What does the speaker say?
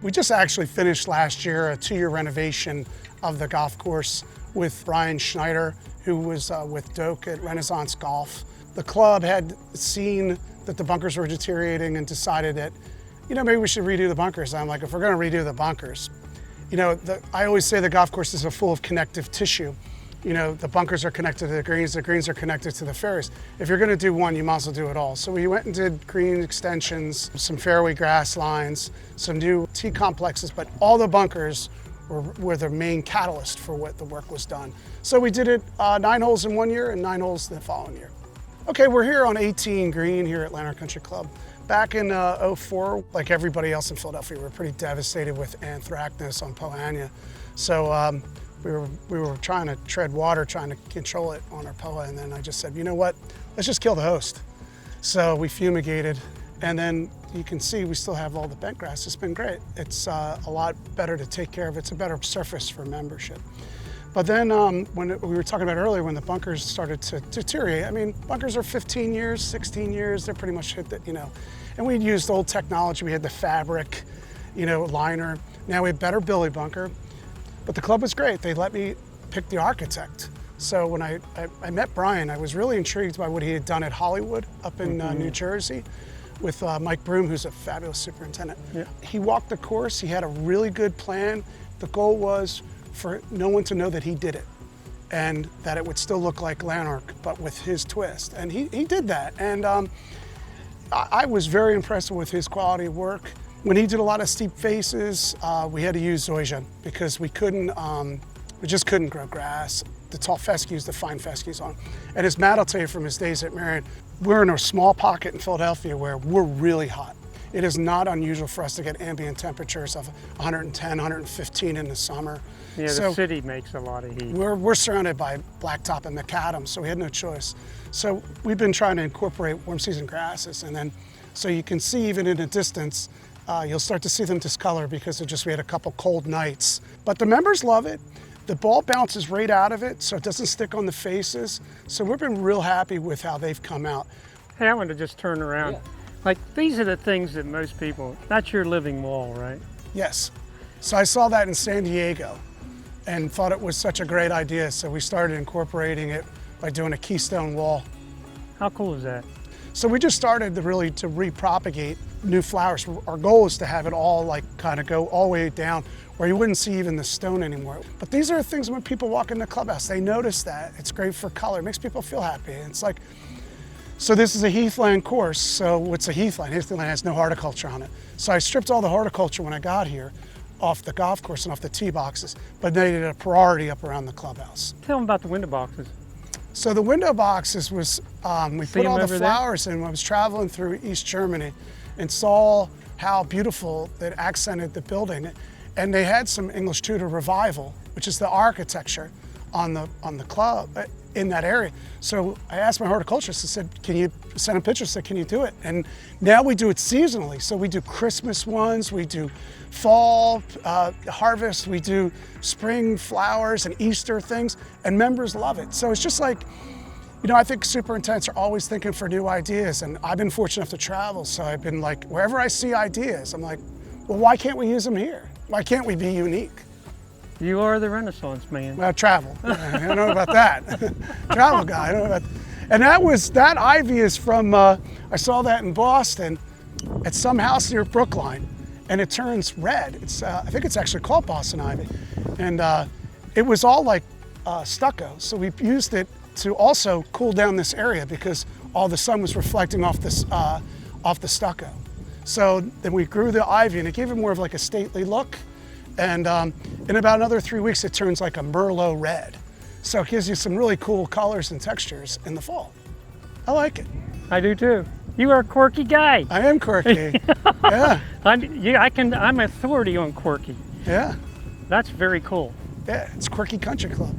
We just actually finished last year a 2-year renovation of the golf course with Brian Schneider, who was with Doak at Renaissance Golf. The club had seen that the bunkers were deteriorating and decided that, maybe we should redo the bunkers. I'm like, if we're going to redo the bunkers, I always say the golf course is full of connective tissue. The bunkers are connected to the greens are connected to the fairways. If you're going to do one, you might as well do it all. So we went and did green extensions, some fairway grass lines, some new tee complexes, but all the bunkers were the main catalyst for what the work was done. So we did it 9 holes in 1 year and 9 holes the following year. Okay, we're here on 18 green here at Llanerch Country Club. Back in '04, like everybody else in Philadelphia, we were pretty devastated with anthracnose on Poa. So we were trying to tread water, trying to control it on our POA, and then I just said, you know what, let's just kill the host. So we fumigated, and then you can see we still have all the bent grass. It's been great. It's a lot better to take care of. It's a better surface for membership. But then when we were talking about earlier, when the bunkers started to deteriorate, I mean, bunkers are 15 years, 16 years, they're pretty much hit that, and we'd used old technology. We had the fabric, liner. Now we have better billy bunker. But the club was great. They let me pick the architect. So when I met Brian, I was really intrigued by what he had done at Hollywood up in New Jersey with Mike Broom, who's a fabulous superintendent. Yeah. He walked the course. He had a really good plan. The goal was for no one to know that he did it and that it would still look like Llanerch, but with his twist. And he did that. And I was very impressed with his quality of work. When he did a lot of steep faces, we had to use zoysia because we just couldn't grow grass. The tall fescues, the fine fescues on. And as Matt will tell you from his days at Marion, we're in a small pocket in Philadelphia where we're really hot. It is not unusual for us to get ambient temperatures of 110, 115 in the summer. Yeah, so the city makes a lot of heat. We're surrounded by blacktop and macadam, so we had no choice. So we've been trying to incorporate warm season grasses, and then so you can see even in a distance, you'll start to see them discolor because we had a couple cold nights. But the members love it. The ball bounces right out of it, so it doesn't stick on the faces. So we've been real happy with how they've come out. Hey, I want to just turn around. Yeah. Like, these are the things that most people, that's your living wall, right? Yes. So I saw that in San Diego and thought it was such a great idea. So we started incorporating it by doing a keystone wall. How cool is that? So we just started to repropagate new flowers. Our goal is to have it all kind of go all the way down where you wouldn't see even the stone anymore. But these are things when people walk in the clubhouse, they notice that. It's great for color, it makes people feel happy. It's like, so this is a heathland course. So what's a heathland? Heathland has no horticulture on it. So I stripped all the horticulture when I got here off the golf course and off the tee boxes, but they did a priority up around the clubhouse. Tell them about the window boxes. So the window boxes was, we put all the flowers in when I was traveling through East Germany and saw how beautiful it accented the building. And they had some English Tudor revival, which is the architecture on the club in that area. So I asked my horticulturist, I said, can you send a picture? I said, can you do it? And now we do it seasonally. So we do Christmas ones, we do fall harvest, we do spring flowers and Easter things, and members love it. So it's just like, I think superintendents are always thinking for new ideas, and I've been fortunate enough to travel, so I've been like, wherever I see ideas, I'm like, well, why can't we use them here? Why can't we be unique? You are the Renaissance man. Well, travel. I don't know about that. Travel guy, I don't know about that. And that ivy is from, I saw that in Boston at some house near Brookline, and it turns red. I think it's actually called Boston ivy. And it was all like stucco, so we used it to also cool down this area because all the sun was reflecting off the stucco. So then we grew the ivy, and it gave it more of like a stately look. And in about another 3 weeks, it turns like a Merlot red. So it gives you some really cool colors and textures in the fall. I like it. I do too. You are a quirky guy. I am quirky. Yeah. I'm authority on quirky. Yeah. That's very cool. Yeah, it's Quirky Country Club.